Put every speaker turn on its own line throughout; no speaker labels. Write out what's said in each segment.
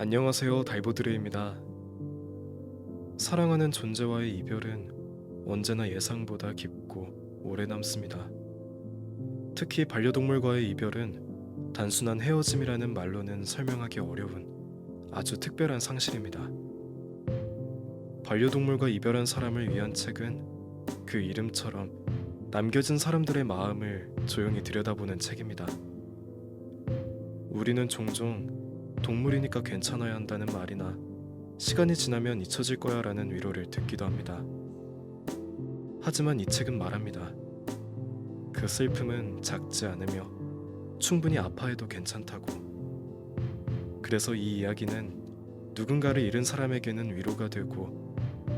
안녕하세요, 달보드레입니다. 사랑하는 존재와의 이별은 언제나 예상보다 깊고 오래 남습니다. 특히 반려동물과의 이별은 단순한 헤어짐이라는 말로는 설명하기 어려운 아주 특별한 상실입니다. 반려동물과 이별한 사람을 위한 책은 그 이름처럼 남겨진 사람들의 마음을 조용히 들여다보는 책입니다. 우리는 종종 동물이니까 괜찮아야 한다는 말이나 시간이 지나면 잊혀질 거야 라는 위로를 듣기도 합니다. 하지만 이 책은 말합니다. 그 슬픔은 작지 않으며 충분히 아파해도 괜찮다고. 그래서 이 이야기는 누군가를 잃은 사람에게는 위로가 되고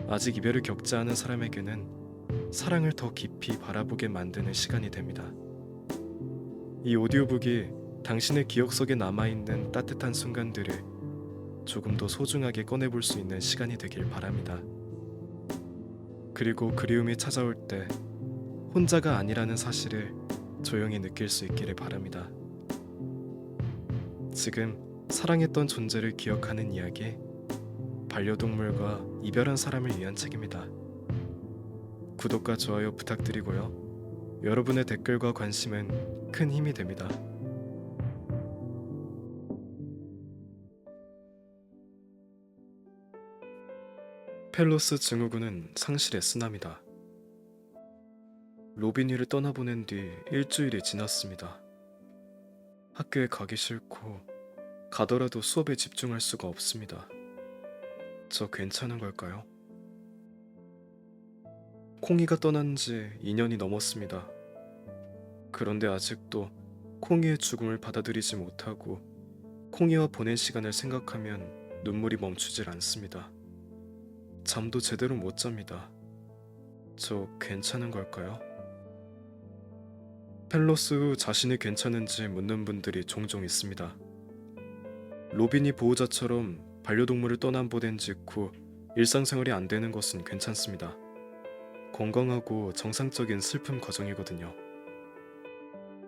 아직 이별을 겪지 않은 사람에게는 사랑을 더 깊이 바라보게 만드는 시간이 됩니다. 이 오디오북이 당신의 기억 속에 남아있는 따뜻한 순간들을 조금 더 소중하게 꺼내볼 수 있는 시간이 되길 바랍니다. 그리고 그리움이 찾아올 때 혼자가 아니라는 사실을 조용히 느낄 수 있기를 바랍니다. 지금 사랑했던 존재를 기억하는 이야기, 반려동물과 이별한 사람을 위한 책입니다. 구독과 좋아요 부탁드리고요. 여러분의 댓글과 관심은 큰 힘이 됩니다. 펠로스 증후군은 상실의 쓰나미다. 로비니를 떠나보낸 뒤 일주일이 지났습니다. 학교에 가기 싫고 가더라도 수업에 집중할 수가 없습니다. 저 괜찮은 걸까요? 콩이가 떠난 지 2년이 넘었습니다. 그런데 아직도 콩이의 죽음을 받아들이지 못하고 콩이와 보낸 시간을 생각하면 눈물이 멈추질 않습니다. 잠도 제대로 못 잡니다. 저 괜찮은 걸까요? 펠로스 후 자신이 괜찮은지 묻는 분들이 종종 있습니다. 로빈이 보호자처럼 반려동물을 떠남보낸 직후 일상생활이 안 되는 것은 괜찮습니다. 건강하고 정상적인 슬픔 과정이거든요.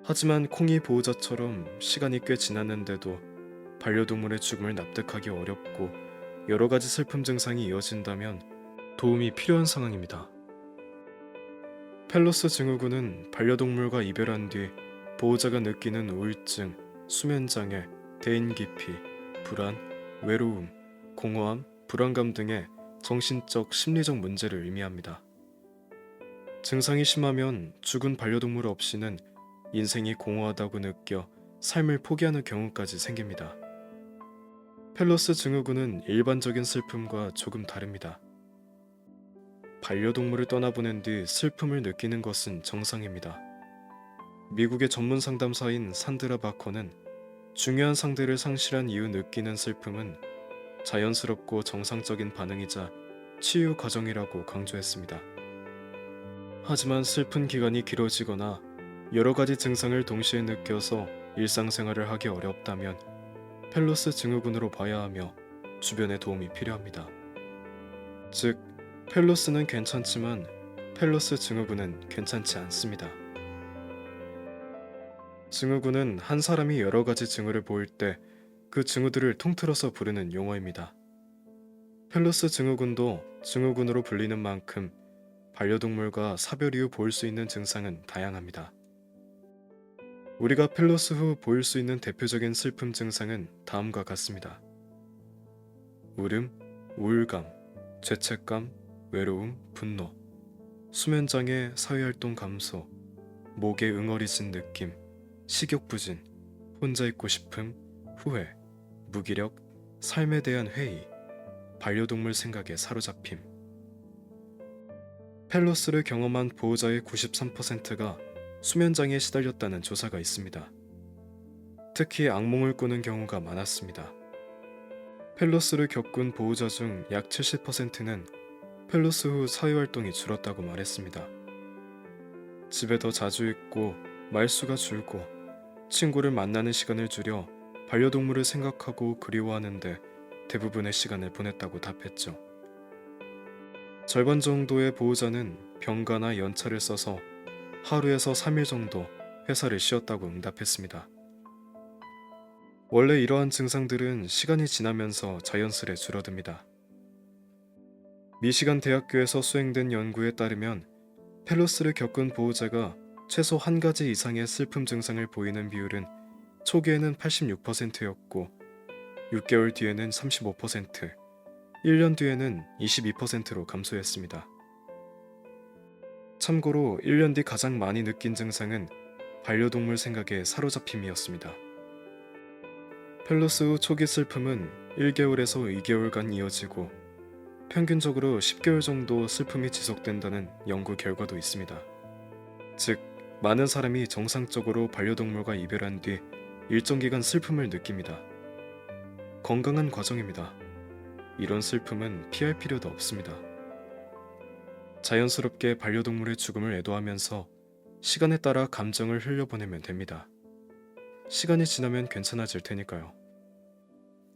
하지만 콩이 보호자처럼 시간이 꽤 지났는데도 반려동물의 죽음을 납득하기 어렵고 여러 가지 슬픔 증상이 이어진다면 도움이 필요한 상황입니다. 펠로스 증후군은 반려동물과 이별한 뒤 보호자가 느끼는 우울증, 수면장애, 대인기피, 불안, 외로움, 공허함, 불안감 등의 정신적, 심리적 문제를 의미합니다. 증상이 심하면 죽은 반려동물 없이는 인생이 공허하다고 느껴 삶을 포기하는 경우까지 생깁니다. 펠로스 증후군은 일반적인 슬픔과 조금 다릅니다. 반려동물을 떠나보낸 뒤 슬픔을 느끼는 것은 정상입니다. 미국의 전문 상담사인 산드라 바커는 중요한 상대를 상실한 이후 느끼는 슬픔은 자연스럽고 정상적인 반응이자 치유 과정이라고 강조했습니다. 하지만 슬픈 기간이 길어지거나 여러 가지 증상을 동시에 느껴서 일상생활을 하기 어렵다면 펠로스 증후군으로 봐야 하며 주변의 도움이 필요합니다. 즉, 펠로스는 괜찮지만 펠로스 증후군은 괜찮지 않습니다. 증후군은 한 사람이 여러 가지 징후를 보일 때 그 징후들을 통틀어서 부르는 용어입니다. 펠로스 증후군도 증후군으로 불리는 만큼 반려동물과 사별 이후 보일 수 있는 증상은 다양합니다. 우리가 펠로스 후 보일 수 있는 대표적인 슬픔 증상은 다음과 같습니다. 울음, 우울감, 죄책감, 외로움, 분노, 수면장애, 사회활동 감소, 목에 응어리진 느낌, 식욕부진, 혼자 있고 싶음, 후회, 무기력, 삶에 대한 회의, 반려동물 생각에 사로잡힘. 펠로스를 경험한 보호자의 93%가 수면장애에 시달렸다는 조사가 있습니다. 특히 악몽을 꾸는 경우가 많았습니다. 펠로스를 겪은 보호자 중 약 70%는 펠로스 후 사회활동이 줄었다고 말했습니다. 집에 더 자주 있고 말수가 줄고 친구를 만나는 시간을 줄여 반려동물을 생각하고 그리워하는데 대부분의 시간을 보냈다고 답했죠. 절반 정도의 보호자는 병가나 연차를 써서 하루에서 3일 정도 회사를 쉬었다고 응답했습니다. 원래 이러한 증상들은 시간이 지나면서 자연스레 줄어듭니다. 미시간 대학교에서 수행된 연구에 따르면 펠로스를 겪은 보호자가 최소 한 가지 이상의 슬픔 증상을 보이는 비율은 초기에는 86%였고 6개월 뒤에는 35%, 1년 뒤에는 22%로 감소했습니다. 참고로 1년 뒤 가장 많이 느낀 증상은 반려동물 생각에 사로잡힘이었습니다. 펠로스 후 초기 슬픔은 1개월에서 2개월간 이어지고 평균적으로 10개월 정도 슬픔이 지속된다는 연구 결과도 있습니다. 즉, 많은 사람이 정상적으로 반려동물과 이별한 뒤 일정 기간 슬픔을 느낍니다. 건강한 과정입니다. 이런 슬픔은 피할 필요도 없습니다. 자연스럽게 반려동물의 죽음을 애도하면서 시간에 따라 감정을 흘려보내면 됩니다. 시간이 지나면 괜찮아질 테니까요.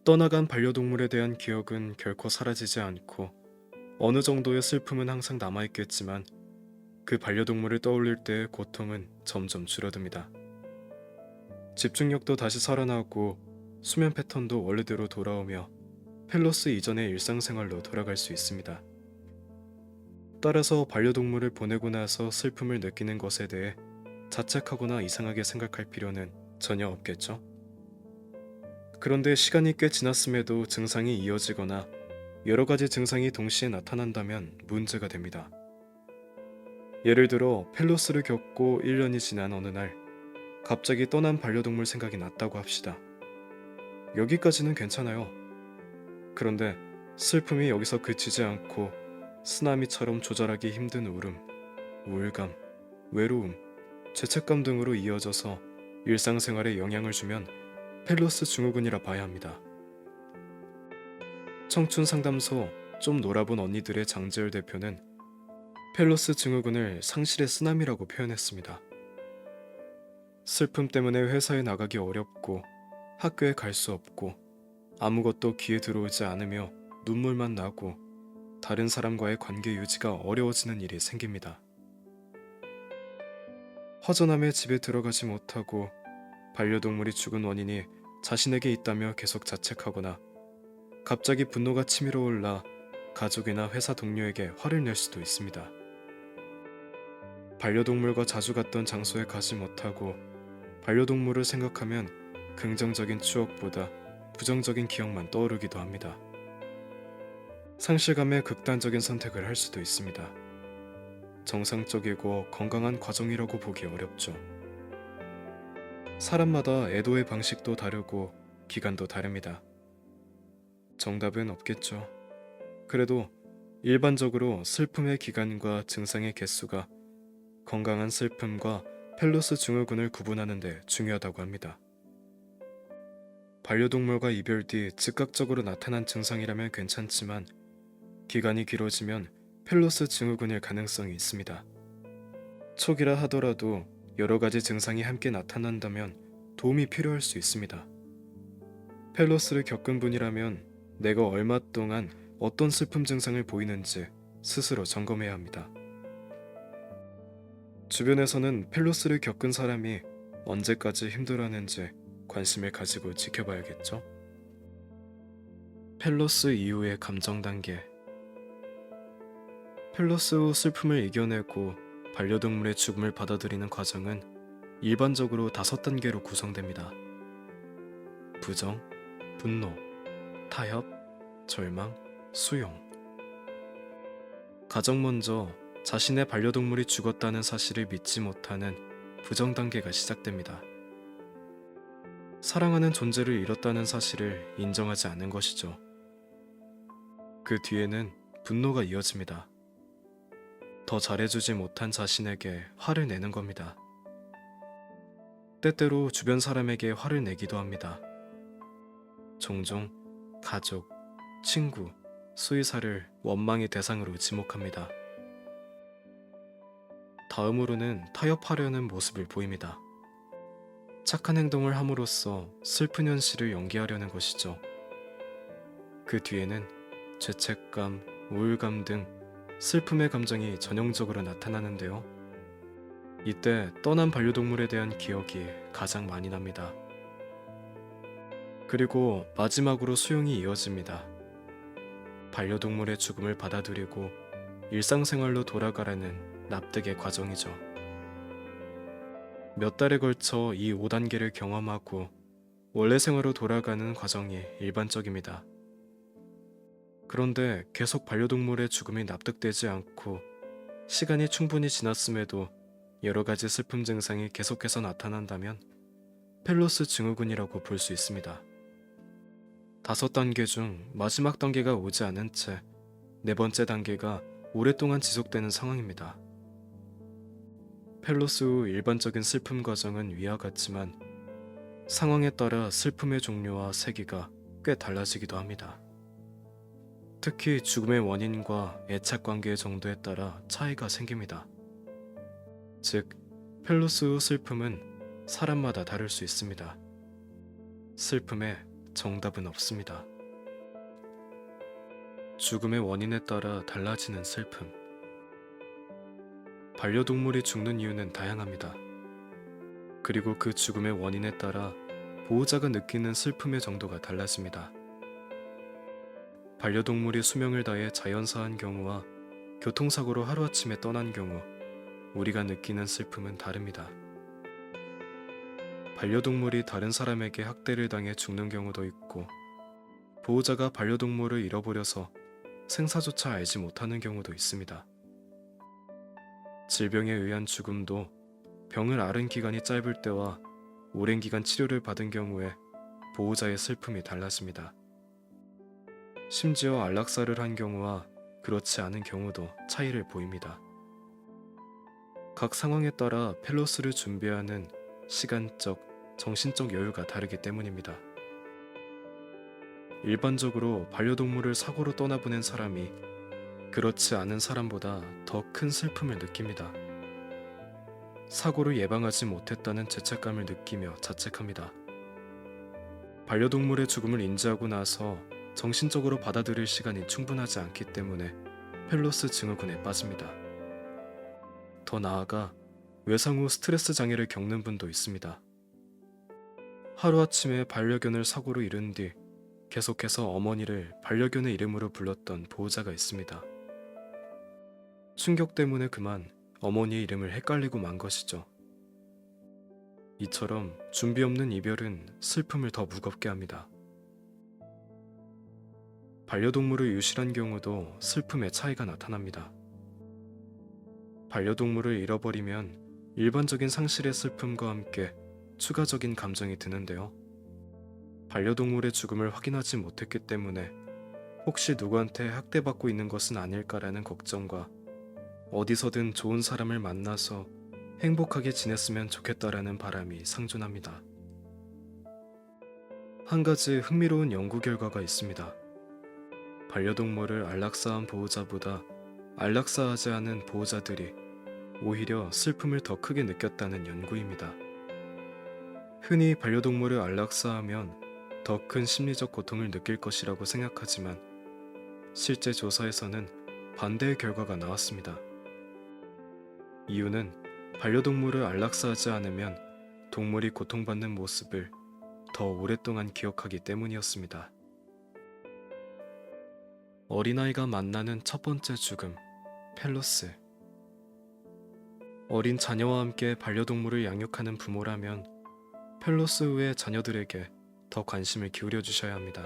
떠나간 반려동물에 대한 기억은 결코 사라지지 않고 어느 정도의 슬픔은 항상 남아있겠지만 그 반려동물을 떠올릴 때의 고통은 점점 줄어듭니다. 집중력도 다시 살아나고 수면 패턴도 원래대로 돌아오며 펠로스 이전의 일상생활로 돌아갈 수 있습니다. 따라서 반려동물을 보내고 나서 슬픔을 느끼는 것에 대해 자책하거나 이상하게 생각할 필요는 전혀 없겠죠? 그런데 시간이 꽤 지났음에도 증상이 이어지거나 여러 가지 증상이 동시에 나타난다면 문제가 됩니다. 예를 들어 펠로스를 겪고 1년이 지난 어느 날 갑자기 떠난 반려동물 생각이 났다고 합시다. 여기까지는 괜찮아요. 그런데 슬픔이 여기서 그치지 않고 쓰나미처럼 조절하기 힘든 울음, 우울감, 외로움, 죄책감 등으로 이어져서 일상생활에 영향을 주면 펠로스 증후군이라 봐야 합니다. 청춘 상담소 좀 놀아본 언니들의 장재열 대표는 펠로스 증후군을 상실의 쓰나미라고 표현했습니다. 슬픔 때문에 회사에 나가기 어렵고 학교에 갈 수 없고 아무것도 귀에 들어오지 않으며 눈물만 나고 다른 사람과의 관계 유지가 어려워지는 일이 생깁니다. 허전함에 집에 들어가지 못하고 반려동물이 죽은 원인이 자신에게 있다며 계속 자책하거나 갑자기 분노가 치밀어 올라 가족이나 회사 동료에게 화를 낼 수도 있습니다. 반려동물과 자주 갔던 장소에 가지 못하고 반려동물을 생각하면 긍정적인 추억보다 부정적인 기억만 떠오르기도 합니다. 상실감에 극단적인 선택을 할 수도 있습니다. 정상적이고 건강한 과정이라고 보기 어렵죠. 사람마다 애도의 방식도 다르고 기간도 다릅니다. 정답은 없겠죠. 그래도 일반적으로 슬픔의 기간과 증상의 개수가 건강한 슬픔과 펠로스 증후군을 구분하는 데 중요하다고 합니다. 반려동물과 이별 뒤 즉각적으로 나타난 증상이라면 괜찮지만 기간이 길어지면 펠로스 증후군일 가능성이 있습니다. 초기라 하더라도 여러 가지 증상이 함께 나타난다면 도움이 필요할 수 있습니다. 펠로스를 겪은 분이라면 내가 얼마 동안 어떤 슬픔 증상을 보이는지 스스로 점검해야 합니다. 주변에서는 펠로스를 겪은 사람이 언제까지 힘들어하는지 관심을 가지고 지켜봐야겠죠? 펠로스 이후의 감정 단계. 펠로스 후 슬픔을 이겨내고 반려동물의 죽음을 받아들이는 과정은 일반적으로 5단계로 구성됩니다. 부정, 분노, 타협, 절망, 수용. 가장 먼저 자신의 반려동물이 죽었다는 사실을 믿지 못하는 부정 단계가 시작됩니다. 사랑하는 존재를 잃었다는 사실을 인정하지 않는 것이죠. 그 뒤에는 분노가 이어집니다. 더 잘해주지 못한 자신에게 화를 내는 겁니다. 때때로 주변 사람에게 화를 내기도 합니다. 종종 가족, 친구, 수의사를 원망의 대상으로 지목합니다. 다음으로는 타협하려는 모습을 보입니다. 착한 행동을 함으로써 슬픈 현실을 연기하려는 것이죠. 그 뒤에는 죄책감, 우울감 등 슬픔의 감정이 전형적으로 나타나는데요. 이때 떠난 반려동물에 대한 기억이 가장 많이 납니다. 그리고 마지막으로 수용이 이어집니다. 반려동물의 죽음을 받아들이고 일상생활로 돌아가라는 납득의 과정이죠. 몇 달에 걸쳐 이 5단계를 경험하고 원래 생활로 돌아가는 과정이 일반적입니다. 그런데 계속 반려동물의 죽음이 납득되지 않고 시간이 충분히 지났음에도 여러 가지 슬픔 증상이 계속해서 나타난다면 펠로스 증후군이라고 볼 수 있습니다. 5단계 중 마지막 단계가 오지 않은 채 4번째 단계가 오랫동안 지속되는 상황입니다. 펠로스 후 일반적인 슬픔 과정은 위와 같지만 상황에 따라 슬픔의 종류와 세기가 꽤 달라지기도 합니다. 특히 죽음의 원인과 애착 관계의 정도에 따라 차이가 생깁니다. 즉, 펠로스 후 슬픔은 사람마다 다를 수 있습니다. 슬픔에 정답은 없습니다. 죽음의 원인에 따라 달라지는 슬픔. 반려동물이 죽는 이유는 다양합니다. 그리고 그 죽음의 원인에 따라 보호자가 느끼는 슬픔의 정도가 달라집니다. 반려동물이 수명을 다해 자연사한 경우와 교통사고로 하루아침에 떠난 경우, 우리가 느끼는 슬픔은 다릅니다. 반려동물이 다른 사람에게 학대를 당해 죽는 경우도 있고, 보호자가 반려동물을 잃어버려서 생사조차 알지 못하는 경우도 있습니다. 질병에 의한 죽음도 병을 앓은 기간이 짧을 때와 오랜 기간 치료를 받은 경우에 보호자의 슬픔이 달라집니다. 심지어 안락사를 한 경우와 그렇지 않은 경우도 차이를 보입니다. 각 상황에 따라 펠로스를 준비하는 시간적, 정신적 여유가 다르기 때문입니다. 일반적으로 반려동물을 사고로 떠나보낸 사람이 그렇지 않은 사람보다 더 큰 슬픔을 느낍니다. 사고를 예방하지 못했다는 죄책감을 느끼며 자책합니다. 반려동물의 죽음을 인지하고 나서 정신적으로 받아들일 시간이 충분하지 않기 때문에 펠로스 증후군에 빠집니다. 더 나아가 외상 후 스트레스 장애를 겪는 분도 있습니다. 하루아침에 반려견을 사고로 잃은 뒤 계속해서 어머니를 반려견의 이름으로 불렀던 보호자가 있습니다. 충격 때문에 그만 어머니의 이름을 헷갈리고 만 것이죠. 이처럼 준비 없는 이별은 슬픔을 더 무겁게 합니다. 반려동물을 유실한 경우도 슬픔의 차이가 나타납니다. 반려동물을 잃어버리면 일반적인 상실의 슬픔과 함께 추가적인 감정이 드는데요. 반려동물의 죽음을 확인하지 못했기 때문에 혹시 누구한테 학대받고 있는 것은 아닐까라는 걱정과 어디서든 좋은 사람을 만나서 행복하게 지냈으면 좋겠다라는 바람이 상존합니다. 한 가지 흥미로운 연구 결과가 있습니다. 반려동물을 안락사한 보호자보다 안락사하지 않은 보호자들이 오히려 슬픔을 더 크게 느꼈다는 연구입니다. 흔히 반려동물을 안락사하면 더 큰 심리적 고통을 느낄 것이라고 생각하지만 실제 조사에서는 반대의 결과가 나왔습니다. 이유는 반려동물을 안락사하지 않으면 동물이 고통받는 모습을 더 오랫동안 기억하기 때문이었습니다. 어린아이가 만나는 첫 번째 죽음, 펠로스. 어린 자녀와 함께 반려동물을 양육하는 부모라면 펠로스 후의 자녀들에게 더 관심을 기울여 주셔야 합니다.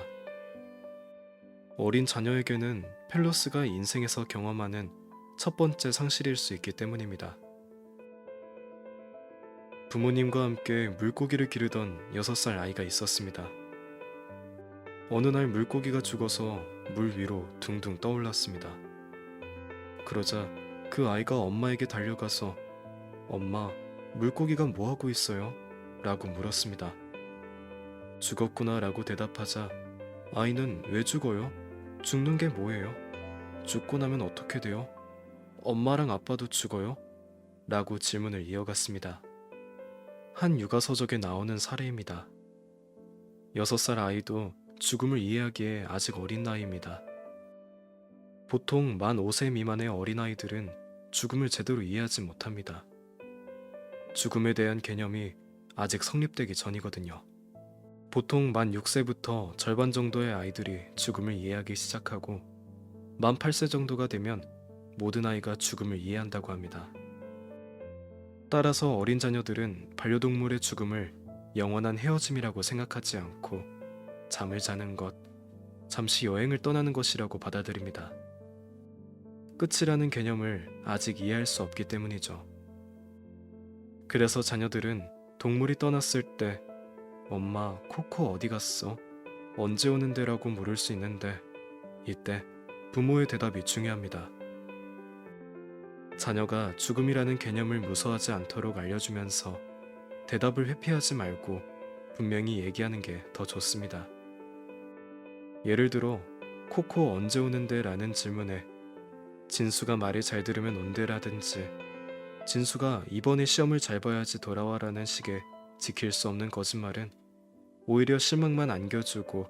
어린 자녀에게는 펠로스가 인생에서 경험하는 첫 번째 상실일 수 있기 때문입니다. 부모님과 함께 물고기를 기르던 6살 아이가 있었습니다. 어느 날 물고기가 죽어서 물 위로 둥둥 떠올랐습니다. 그러자 그 아이가 엄마에게 달려가서 "엄마, 물고기가 뭐하고 있어요?" 라고 물었습니다. "죽었구나" 라고 대답하자 아이는 "왜 죽어요? 죽는 게 뭐예요? 죽고 나면 어떻게 돼요? 엄마랑 아빠도 죽어요?" 라고 질문을 이어갔습니다. 한 육아서적에 나오는 사례입니다. 6살 아이도 죽음을 이해하기에 아직 어린 나이입니다. 보통 만 5세 미만의 어린아이들은 죽음을 제대로 이해하지 못합니다. 죽음에 대한 개념이 아직 성립되기 전이거든요. 보통 만 6세부터 절반 정도의 아이들이 죽음을 이해하기 시작하고 만 8세 정도가 되면 모든 아이가 죽음을 이해한다고 합니다. 따라서 어린 자녀들은 반려동물의 죽음을 영원한 헤어짐이라고 생각하지 않고 잠을 자는 것, 잠시 여행을 떠나는 것이라고 받아들입니다. 끝이라는 개념을 아직 이해할 수 없기 때문이죠. 그래서 자녀들은 동물이 떠났을 때 엄마, 코코 어디 갔어? 언제 오는데? 라고 물을 수 있는데 이때 부모의 대답이 중요합니다. 자녀가 죽음이라는 개념을 무서워하지 않도록 알려주면서 대답을 회피하지 말고 분명히 얘기하는 게 더 좋습니다. 예를 들어 코코 언제 오는데? 라는 질문에 진수가 말을 잘 들으면 온대라든지 진수가 이번에 시험을 잘 봐야지 돌아와 라는 식의 지킬 수 없는 거짓말은 오히려 실망만 안겨주고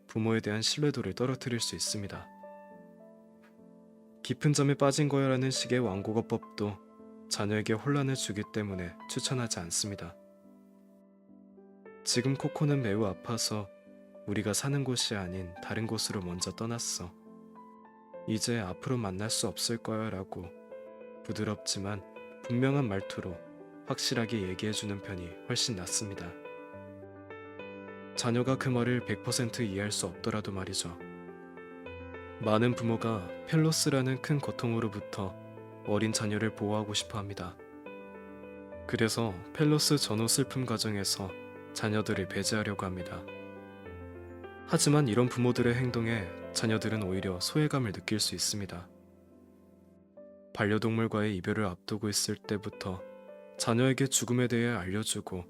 부모에 대한 신뢰도를 떨어뜨릴 수 있습니다. 깊은 잠에 빠진 거야 라는 식의 완곡어법도 자녀에게 혼란을 주기 때문에 추천하지 않습니다. 지금 코코는 매우 아파서 우리가 사는 곳이 아닌 다른 곳으로 먼저 떠났어. 이제 앞으로 만날 수 없을 거야 라고 부드럽지만 분명한 말투로 확실하게 얘기해주는 편이 훨씬 낫습니다. 자녀가 그 말을 100% 이해할 수 없더라도 말이죠. 많은 부모가 펠로스라는 큰 고통으로부터 어린 자녀를 보호하고 싶어 합니다. 그래서 펠로스 전후 슬픔 과정에서 자녀들을 배제하려고 합니다. 하지만 이런 부모들의 행동에 자녀들은 오히려 소외감을 느낄 수 있습니다. 반려동물과의 이별을 앞두고 있을 때부터 자녀에게 죽음에 대해 알려주고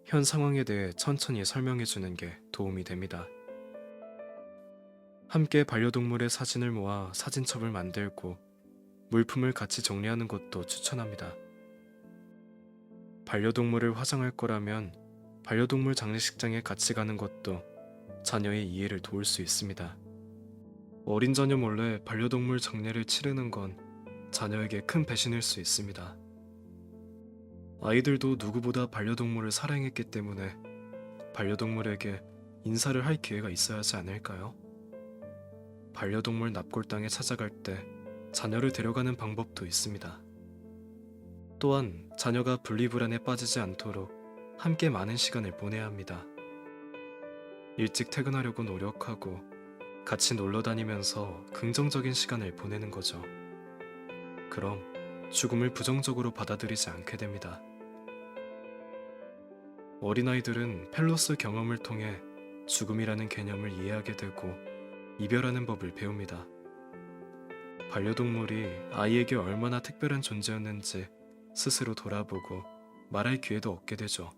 현 상황에 대해 천천히 설명해주는 게 도움이 됩니다. 함께 반려동물의 사진을 모아 사진첩을 만들고 물품을 같이 정리하는 것도 추천합니다. 반려동물을 화장할 거라면 반려동물 장례식장에 같이 가는 것도 자녀의 이해를 도울 수 있습니다. 어린 자녀 몰래 반려동물 장례를 치르는 건 자녀에게 큰 배신일 수 있습니다. 아이들도 누구보다 반려동물을 사랑했기 때문에 반려동물에게 인사를 할 기회가 있어야 하지 않을까요? 반려동물 납골당에 찾아갈 때 자녀를 데려가는 방법도 있습니다. 또한 자녀가 분리불안에 빠지지 않도록 함께 많은 시간을 보내야 합니다. 일찍 퇴근하려고 노력하고 같이 놀러 다니면서 긍정적인 시간을 보내는 거죠. 그럼 죽음을 부정적으로 받아들이지 않게 됩니다. 어린아이들은 펠로스 경험을 통해 죽음이라는 개념을 이해하게 되고 이별하는 법을 배웁니다. 반려동물이 아이에게 얼마나 특별한 존재였는지 스스로 돌아보고 말할 기회도 얻게 되죠.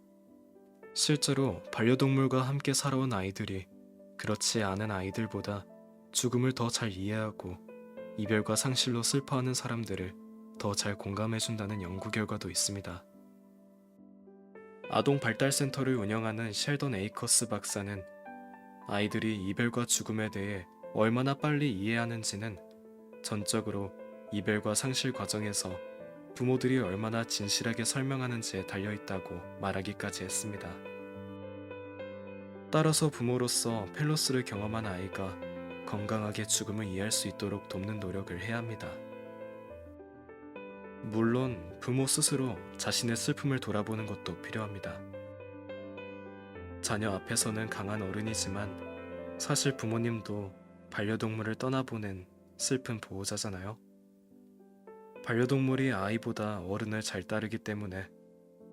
실제로 반려동물과 함께 살아온 아이들이 그렇지 않은 아이들보다 죽음을 더 잘 이해하고 이별과 상실로 슬퍼하는 사람들을 더 잘 공감해준다는 연구 결과도 있습니다. 아동 발달센터를 운영하는 셸던 에이커스 박사는 아이들이 이별과 죽음에 대해 얼마나 빨리 이해하는지는 전적으로 이별과 상실 과정에서 부모들이 얼마나 진실하게 설명하는지에 달려있다고 말하기까지 했습니다. 따라서 부모로서 펠로스를 경험한 아이가 건강하게 죽음을 이해할 수 있도록 돕는 노력을 해야 합니다. 물론 부모 스스로 자신의 슬픔을 돌아보는 것도 필요합니다. 자녀 앞에서는 강한 어른이지만 사실 부모님도 반려동물을 떠나보낸 슬픈 보호자잖아요. 반려동물이 아이보다 어른을 잘 따르기 때문에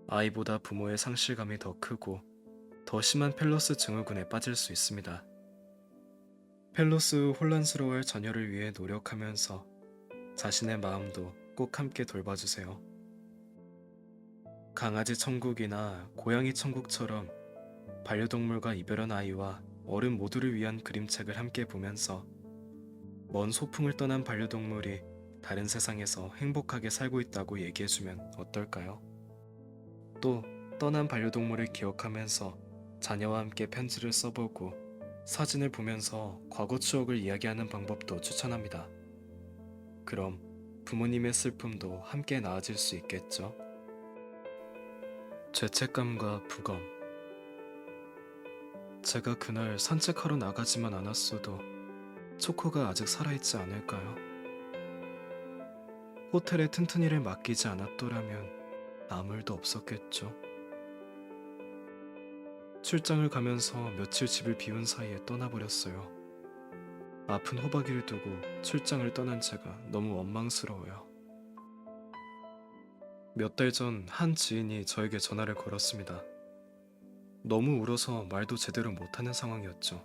아이보다 부모의 상실감이 더 크고 더 심한 펠로스 증후군에 빠질 수 있습니다. 펠로스 혼란스러워할 자녀를 위해 노력하면서 자신의 마음도 꼭 함께 돌봐주세요. 강아지 천국이나 고양이 천국처럼 반려동물과 이별한 아이와 어른 모두를 위한 그림책을 함께 보면서 먼 소풍을 떠난 반려동물이 다른 세상에서 행복하게 살고 있다고 얘기해주면 어떨까요? 또 떠난 반려동물을 기억하면서 자녀와 함께 편지를 써보고 사진을 보면서 과거 추억을 이야기하는 방법도 추천합니다. 그럼 부모님의 슬픔도 함께 나아질 수 있겠죠? 죄책감과 부검. 제가 그날 산책하러 나가지만 않았어도 초코가 아직 살아있지 않을까요? 호텔에 튼튼이를 맡기지 않았더라면 아무 일도 없었겠죠. 출장을 가면서 며칠 집을 비운 사이에 떠나버렸어요. 아픈 호박이를 두고 출장을 떠난 제가 너무 원망스러워요. 몇 달 전 한 지인이 저에게 전화를 걸었습니다. 너무 울어서 말도 제대로 못하는 상황이었죠.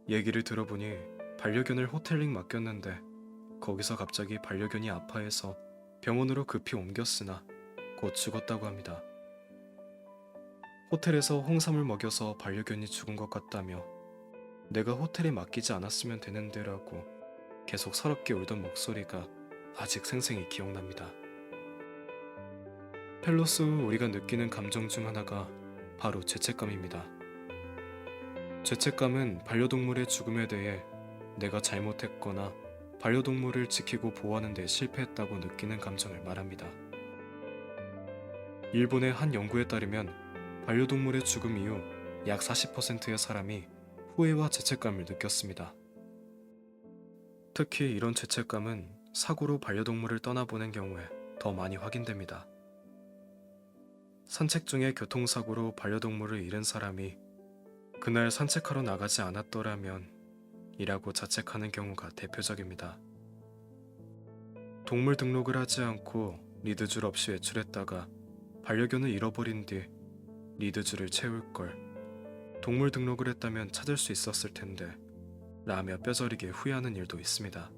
얘기를 들어보니 반려견을 호텔링 맡겼는데 거기서 갑자기 반려견이 아파해서 병원으로 급히 옮겼으나 곧 죽었다고 합니다. 호텔에서 홍삼을 먹여서 반려견이 죽은 것 같다며 내가 호텔에 맡기지 않았으면 되는데라고 계속 서럽게 울던 목소리가 아직 생생히 기억납니다. 펠로스 후 우리가 느끼는 감정 중 하나가 바로 죄책감입니다. 죄책감은 반려동물의 죽음에 대해 내가 잘못했거나 반려동물을 지키고 보호하는 데 실패했다고 느끼는 감정을 말합니다. 일본의 한 연구에 따르면 반려동물의 죽음 이후 약 40%의 사람이 후회와 죄책감을 느꼈습니다. 특히 이런 죄책감은 사고로 반려동물을 떠나보낸 경우에 더 많이 확인됩니다. 산책 중에 교통사고로 반려동물을 잃은 사람이 그날 산책하러 나가지 않았더라면 이라고 자책하는 경우가 대표적입니다. 동물 등록을 하지 않고 리드줄 없이 외출했다가 반려견을 잃어버린 뒤 리드줄을 채울걸, 동물 등록을 했다면 찾을 수 있었을 텐데 라며 뼈저리게 후회하는 일도 있습니다.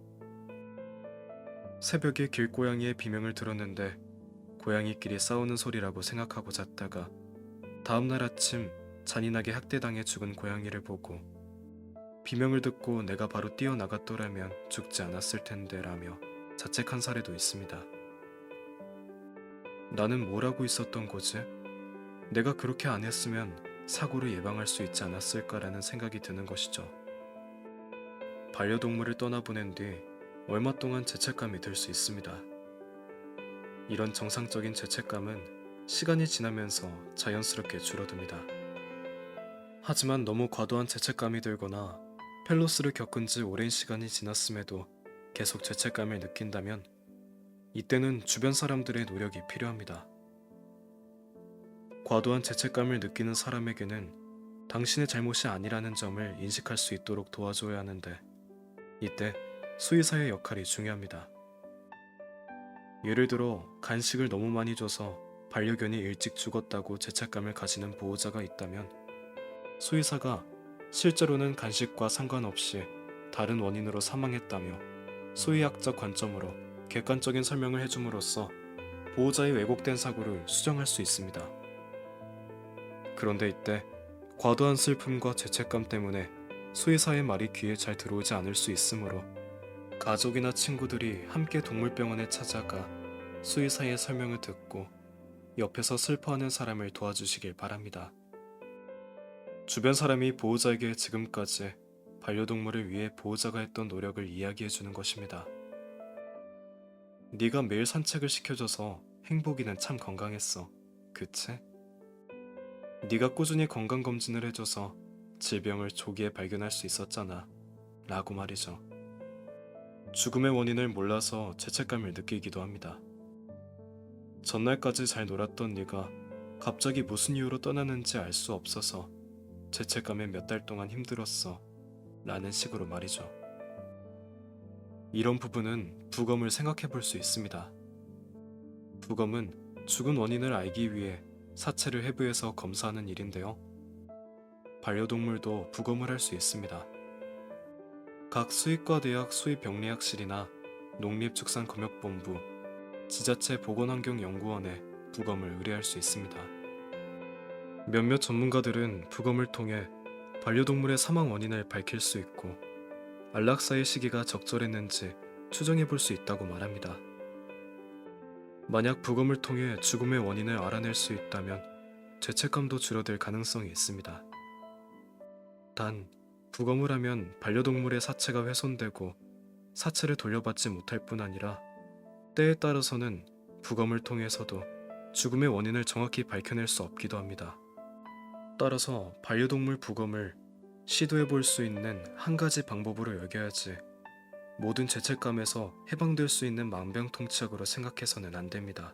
새벽에 길고양이의 비명을 들었는데 고양이끼리 싸우는 소리라고 생각하고 잤다가 다음날 아침 잔인하게 학대당해 죽은 고양이를 보고 비명을 듣고 내가 바로 뛰어나갔더라면 죽지 않았을 텐데 라며 자책한 사례도 있습니다. 나는 뭘 하고 있었던 거지? 내가 그렇게 안 했으면 사고를 예방할 수 있지 않았을까라는 생각이 드는 것이죠. 반려동물을 떠나보낸 뒤 얼마 동안 죄책감이 들 수 있습니다. 이런 정상적인 죄책감은 시간이 지나면서 자연스럽게 줄어듭니다. 하지만 너무 과도한 죄책감이 들거나 펠로스를 겪은 지 오랜 시간이 지났음에도 계속 죄책감을 느낀다면 이때는 주변 사람들의 노력이 필요합니다. 과도한 죄책감을 느끼는 사람에게는 당신의 잘못이 아니라는 점을 인식할 수 있도록 도와줘야 하는데 이때 수의사의 역할이 중요합니다. 예를 들어 간식을 너무 많이 줘서 반려견이 일찍 죽었다고 죄책감을 가지는 보호자가 있다면 수의사가 실제로는 간식과 상관없이 다른 원인으로 사망했다며 수의학적 관점으로 객관적인 설명을 해줌으로써 보호자의 왜곡된 사고를 수정할 수 있습니다. 그런데 이때 과도한 슬픔과 죄책감 때문에 수의사의 말이 귀에 잘 들어오지 않을 수 있으므로 가족이나 친구들이 함께 동물병원에 찾아가 수의사의 설명을 듣고 옆에서 슬퍼하는 사람을 도와주시길 바랍니다. 주변 사람이 보호자에게 지금까지 반려동물을 위해 보호자가 했던 노력을 이야기해주는 것입니다. 네가 매일 산책을 시켜줘서 행복이는 참 건강했어. 그치? 네가 꾸준히 건강검진을 해줘서 질병을 조기에 발견할 수 있었잖아. 라고 말이죠. 죽음의 원인을 몰라서 죄책감을 느끼기도 합니다. 전날까지 잘 놀았던 네가 갑자기 무슨 이유로 떠나는지 알 수 없어서 죄책감에 몇 달 동안 힘들었어. 라는 식으로 말이죠. 이런 부분은 부검을 생각해 볼 수 있습니다. 부검은 죽은 원인을 알기 위해 사체를 해부해서 검사하는 일인데요. 반려동물도 부검을 할 수 있습니다. 각 수의과대학 수의병리학실이나 농립축산검역본부, 지자체 보건환경연구원에 부검을 의뢰할 수 있습니다. 몇몇 전문가들은 부검을 통해 반려동물의 사망 원인을 밝힐 수 있고 안락사의 시기가 적절했는지 추정해 볼 수 있다고 말합니다. 만약 부검을 통해 죽음의 원인을 알아낼 수 있다면 죄책감도 줄어들 가능성이 있습니다. 단, 부검을 하면 반려동물의 사체가 훼손되고 사체를 돌려받지 못할 뿐 아니라 때에 따라서는 부검을 통해서도 죽음의 원인을 정확히 밝혀낼 수 없기도 합니다. 따라서 반려동물 부검을 시도해 볼 수 있는 한 가지 방법으로 여겨야지 모든 죄책감에서 해방될 수 있는 만병통치약으로 생각해서는 안 됩니다.